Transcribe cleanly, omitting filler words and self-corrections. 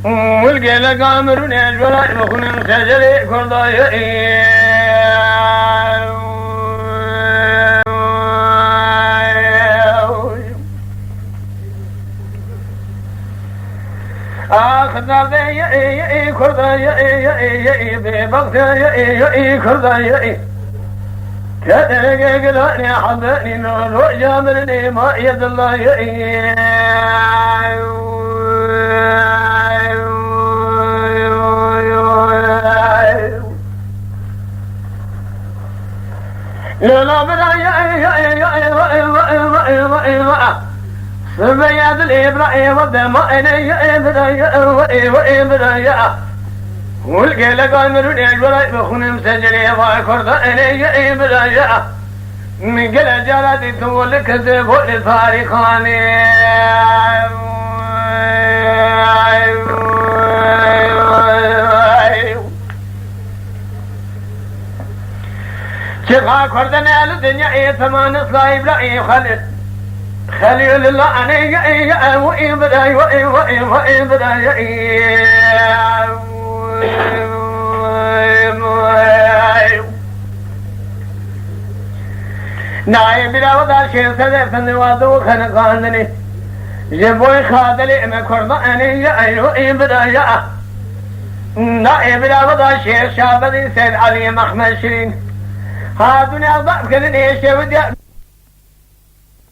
والقلق عمرون الجرائم وخنم سجلي كرضايا آخذ ذي كرضايا ببغتايا كرضايا كأنك حضني نور جامرني ما يد الله لا برايا سبياد الإبراهيم والدماء والقلق عمرون الجرائم وخنم سجلي وكرض إلي برايا من قل جلدي تقول كذب والفارقاني شفا كردنا الدنيا ثمان صلايب لأي خليل الله أني وإن برايا نايم بلا وضع شيء سدف النوادو خنقاندني جبوي خادلي ما كرضاني وإن برايا نايم بلا وضع شيء شابدي سيد علي محمد شيرين هادوني أضعف كذني شودي